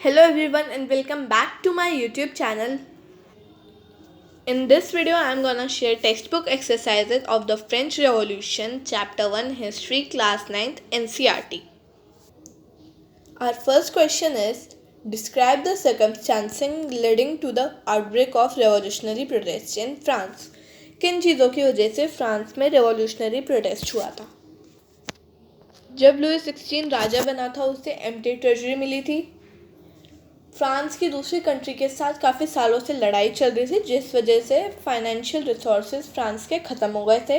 Hello everyone and welcome back to my YouTube channel. In this video I am gonna share textbook exercises of the French Revolution Chapter 1 History Class 9th NCERT. Our first question is, describe the circumstances leading to the outbreak of revolutionary protests in France. किन चीज़ों की वजह से France में revolutionary protest हुआ था? जब Louis 16 राजा बना था उसे एम्प्टी ट्रेजरी मिली थी। फ्रांस की दूसरी कंट्री के साथ काफ़ी सालों से लड़ाई चल रही थी जिस वजह से फाइनेंशियल रिसोर्सेज फ्रांस के ख़त्म हो गए थे।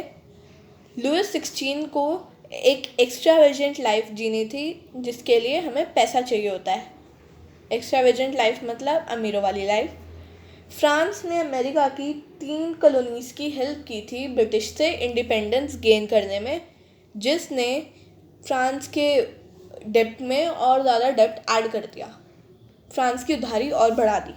लुई 16 को एक एक्स्ट्रावेजेंट लाइफ जीनी थी जिसके लिए हमें पैसा चाहिए होता है। एक्स्ट्रावेजेंट लाइफ मतलब अमीरों वाली लाइफ। फ्रांस ने अमेरिका की 3 कॉलोनीज़ की हेल्प की थी ब्रिटिश से इंडिपेंडेंस गेन करने में, जिसने फ्रांस के डेब्ट में और ज़्यादा डेब्ट ऐड कर दिया, फ्रांस की उधारी और बढ़ा दी।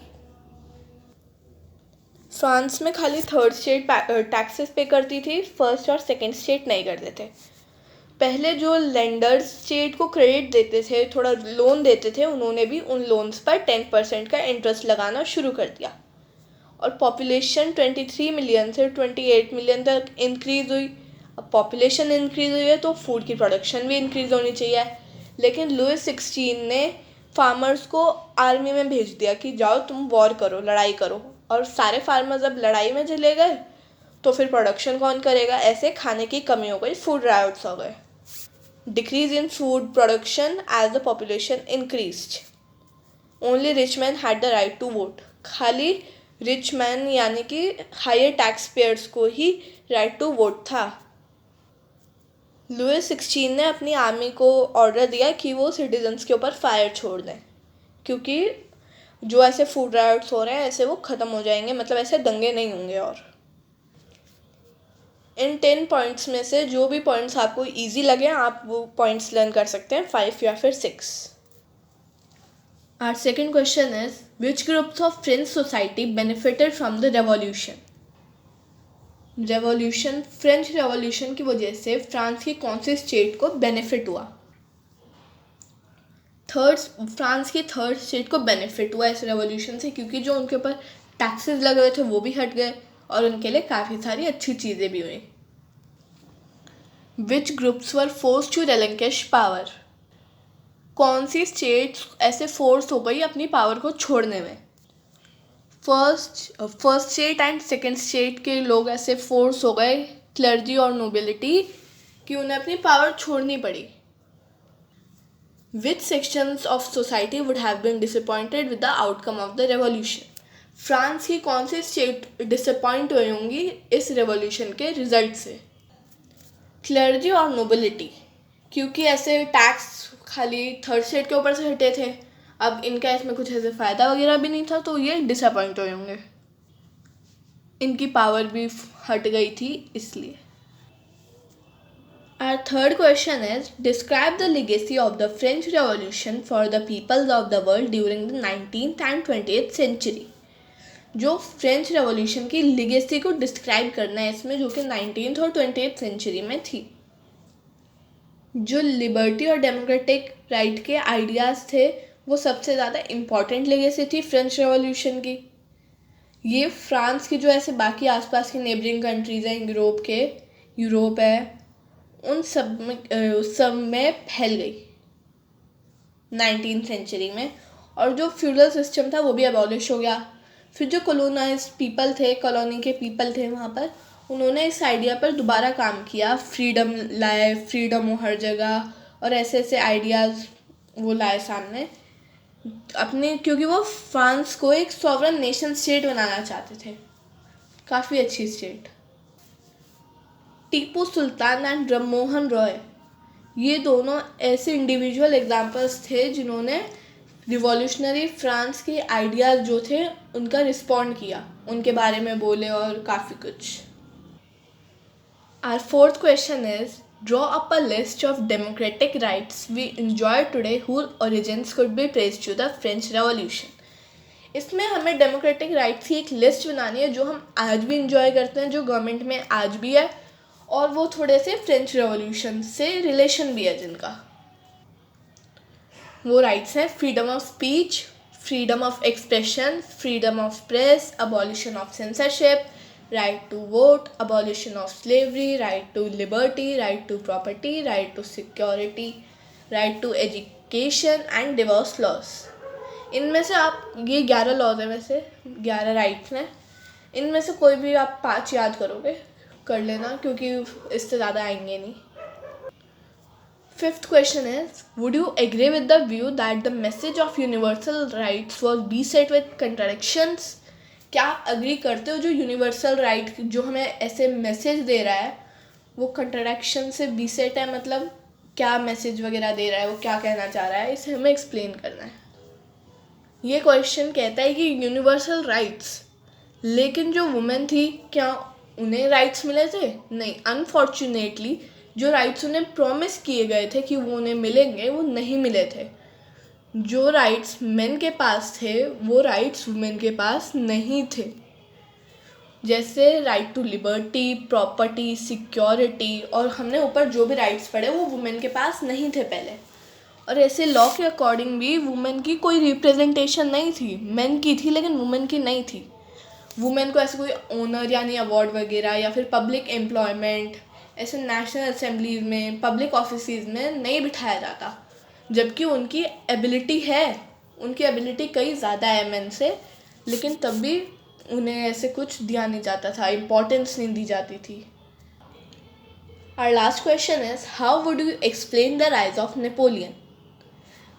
फ्रांस में खाली थर्ड स्टेट टैक्सेस पे करती थी, फर्स्ट और सेकंड स्टेट नहीं करते थे। पहले जो लेंडर्स स्टेट को क्रेडिट देते थे, थोड़ा लोन देते थे, उन्होंने भी उन लोन्स पर 10% का इंटरेस्ट लगाना शुरू कर दिया। और पॉपुलेशन 23 मिलियन से 28 मिलियन तक इंक्रीज़ हुई। अब पॉपुलेशन इंक्रीज़ हुई है तो फूड की प्रोडक्शन भी इंक्रीज़ होनी चाहिए, लेकिन लुई 16 ने फार्मर्स को आर्मी में भेज दिया कि जाओ तुम वॉर करो, लड़ाई करो। और सारे फार्मर्स जब लड़ाई में चले गए तो फिर प्रोडक्शन कौन करेगा? ऐसे खाने की कमी हो गई, फूड रायोट्स हो गए। Decrease in food production as the population increased. Only rich man had the right to vote. खाली रिच मैन यानी कि हायर टैक्स पेयर्स को ही राइट टू वोट था। लुई 16 ने अपनी आर्मी को ऑर्डर दिया कि वो सिटीजन्स के ऊपर फायर छोड़ दें, क्योंकि जो ऐसे फूड राइट्स हो रहे हैं ऐसे वो ख़त्म हो जाएंगे, मतलब ऐसे दंगे नहीं होंगे। और इन 10 पॉइंट्स में से जो भी पॉइंट्स आपको इजी लगे आप वो पॉइंट्स लर्न कर सकते हैं, 5 या फिर 6। Our second question is, which groups of French society benefited from the revolution? French revolution की वजह से फ्रांस की कौन सी स्टेट को बेनिफिट हुआ? फ्रांस की थर्ड स्टेट को बेनिफिट हुआ इस रेवोल्यूशन से, क्योंकि जो उनके ऊपर टैक्सेस लग रहे थे वो भी हट गए और उनके लिए काफ़ी सारी अच्छी चीज़ें भी हुई। Which groups were force to relinquish power? कौन सी स्टेट्स ऐसे फोर्स हो गई अपनी पावर को छोड़ने में? First state and second state के लोग ऐसे फोर्स हो गए, क्लर्जी और नोबिलिटी, कि उन्हें अपनी पावर छोड़नी पड़ी। Which sections of society would have been disappointed with the outcome of the revolution? France की कौन सी स्टेट डिसअपॉइंट हुई होंगी इस रेवोल्यूशन के रिजल्ट से? क्लर्जी और नोबिलिटी, क्योंकि ऐसे टैक्स खाली थर्ड स्टेट के ऊपर से हटे थे, अब इनका इसमें कुछ ऐसे फ़ायदा वगैरह भी नहीं था, तो ये डिसअपॉइंट हुए होंगे, इनकी पावर भी हट गई थी इसलिए। Our third question is, describe the legacy of the French Revolution for the peoples of the world during the 19th and 20th century. जो फ्रेंच रेवोल्यूशन की लिगेसी को डिस्क्राइब करना है इसमें, जो कि 19th और 20th सेंचुरी में थी। जो लिबर्टी और डेमोक्रेटिक राइट के आइडियाज़ थे वो सबसे ज़्यादा इम्पॉर्टेंट लिगेसी थी फ्रेंच रेवोल्यूशन की। ये फ्रांस की जो ऐसे बाकी आसपास की नेबरिंग कंट्रीज़ हैं यूरोप है, उन सब में फैल गई 19th सेंचुरी में। और जो फ्यूडल सिस्टम था वो भी अबॉलिश हो गया। फिर जो कॉलोनी के पीपल थे वहाँ पर, उन्होंने इस आइडिया पर दोबारा काम किया, फ्रीडम हो हर जगह, और ऐसे ऐसे आइडियाज़ वो लाए सामने अपने, क्योंकि वो फ्रांस को एक सॉवरन नेशन स्टेट बनाना चाहते थे, काफ़ी अच्छी state. Tipu sultan and Rammohan Roy, ये दोनों ऐसे इंडिविजुअल एग्जाम्पल्स थे जिन्होंने रिवॉल्यूशनरी फ्रांस के आइडियाज़ जो थे उनका रिस्पॉन्ड किया, उनके बारे में बोले और काफ़ी कुछ। Our fourth question is, draw up a list of democratic rights we enjoy today whose origins could be traced to the French Revolution. इसमें हमें डेमोक्रेटिक राइट्स की एक लिस्ट बनानी है जो हम आज भी इंजॉय करते हैं, जो गवर्नमेंट में आज भी है, और वो थोड़े से फ्रेंच रेवोल्यूशन से रिलेशन भी है जिनका। वो राइट्स हैं freedom of speech, freedom of expression, freedom of press, abolition of censorship, right to vote, abolition of slavery, right to liberty, right to property, right to security, right to education and divorce laws. इनमें से आप ये 11 laws है, वैसे 11 rights हैं, इनमें से कोई भी आप 5 याद करोगे कर लेना, क्योंकि इससे ज़्यादा आएंगे नहीं. Fifth question is, would you agree with the view that the message of universal rights was beset with contradictions? क्या आप अग्री करते हो जो यूनिवर्सल राइट जो हमें ऐसे मैसेज दे रहा है वो कंट्राडिक्शन से बीसेट है, मतलब क्या मैसेज वगैरह दे रहा है, वो क्या कहना चाह रहा है, इसे हमें एक्सप्लेन करना है. ये क्वेश्चन कहता है कि यूनिवर्सल राइट्स, लेकिन जो वुमेन थी क्या उन्हें राइट्स मिले थे? नहीं, अनफॉर्चुनेटली जो राइट्स उन्हें प्रॉमिस किए गए थे कि वो उन्हें मिलेंगे वो नहीं मिले थे. जो राइट्स मेन के पास थे वो राइट्स वुमेन के पास नहीं थे. जैसे right to liberty, property, security, और हमने ऊपर जो भी राइट्स पढ़े वो वुमेन के पास नहीं थे पहले. और ऐसे लॉ के अकॉर्डिंग भी वुमेन की कोई रिप्रेजेंटेशन नहीं थी, मेन की थी लेकिन वुमेन की नहीं थी. वुमेन को ऐसे कोई ऑनर यानी अवार्ड वगैरह या फिर पब्लिक एम्प्लॉयमेंट ऐसे नेशनल असेंबलीज में, पब्लिक ऑफिसेज में नहीं बिठाया जाता, जबकि उनकी एबिलिटी है, उनकी एबिलिटी कई ज़्यादा है मेन से, लेकिन तब भी उन्हें ऐसे कुछ दिया नहीं जाता था, इम्पोर्टेंस नहीं दी जाती थी. Our last question is, how would you explain the rise of Napoleon?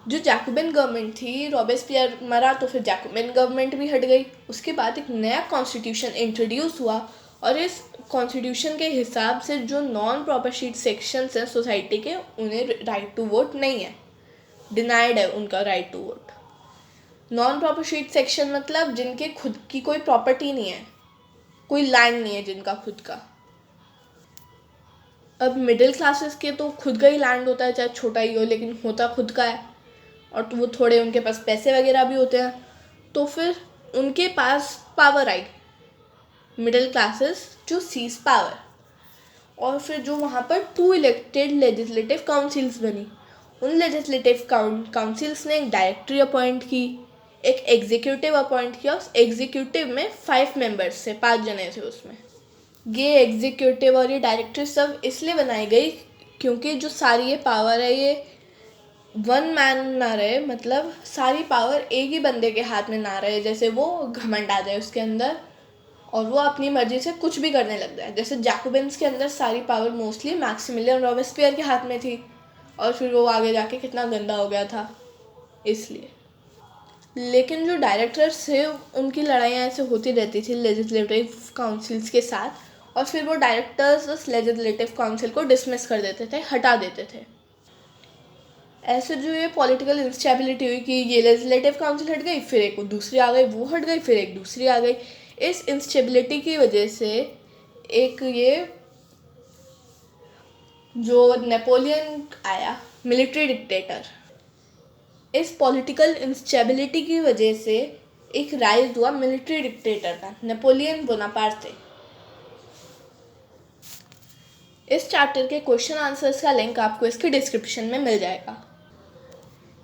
जो जैकोबिन गवर्नमेंट थी, रॉबेस्पियर मरा तो फिर जैकोबिन गवर्नमेंट भी हट गई. उसके बाद एक नया कॉन्स्टिट्यूशन इंट्रोड्यूस हुआ और इस कॉन्स्टिट्यूशन के हिसाब से जो नॉन प्रॉपर शीट सेक्शंस हैं सोसाइटी के, उन्हें राइट टू वोट नहीं है, डिनाइड है उनका right to vote. Non proper sheet section मतलब जिनके खुद की कोई प्रॉपर्टी नहीं है, कोई लैंड नहीं है जिनका खुद का. अब मिडिल क्लासेस के तो खुद का ही लैंड होता है, चाहे छोटा ही हो लेकिन होता खुद का है, और तो वो थोड़े उनके पास पैसे वगैरह भी होते हैं, तो फिर उनके पास पावर आई, middle classes to seize power. और फिर जो वहाँ पर 2 इलेक्टेड लेजिस्लेटिव काउंसिल्स बनी, उन लेजिस्लेटिव काउंसिल्स ने एक डायरेक्टरी अपॉइंट की, एक एग्जीक्यूटिव अपॉइंट किया. उस एग्जीक्यूटिव में 5 मेंबर्स थे, 5 जने थे उसमें. ये एग्जीक्यूटिव और ये डायरेक्टरी सब इसलिए बनाई गई क्योंकि जो सारी ये पावर है ये वन मैन ना रहे, मतलब सारी पावर एक ही बंदे के हाथ में ना रहे, जैसे वो घमंड आ जाए उसके अंदर और वो अपनी मर्जी से कुछ भी करने लग जाए. जैसे जैकोबिन्स के अंदर सारी पावर मोस्टली मैक्सिमिलियन रॉबेस्पियर के हाथ में थी, और फिर वो आगे जाके कितना गंदा हो गया था इसलिए. लेकिन जो डायरेक्टर्स थे उनकी लड़ाइयाँ ऐसे होती रहती थी लेजिस्लेटिव काउंसिल्स के साथ, और फिर वो डायरेक्टर्स उस लेजिस्लेटिव काउंसिल को डिसमिस कर देते थे, हटा देते थे. ऐसे जो ये पॉलिटिकल इंस्टेबिलिटी हुई कि ये लेजिस्लेटिव काउंसिल हट गई, फिर एक दूसरी आ गई, वो हट गई, फिर एक दूसरी आ गई. इस इंस्टेबिलिटी की वजह से एक ये जो नेपोलियन आया, मिलिट्री डिक्टेटर, इस पॉलिटिकल इंस्टेबिलिटी की वजह से एक राइज हुआ मिलिट्री डिक्टेटर का, नेपोलियन बोनापार्टे. इस चैप्टर के क्वेश्चन आंसर्स का लिंक आपको इसके डिस्क्रिप्शन में मिल जाएगा.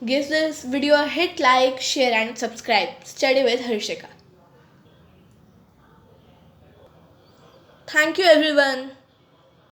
Give this video a hit like, share and subscribe. Study with Harshika. Thank you everyone.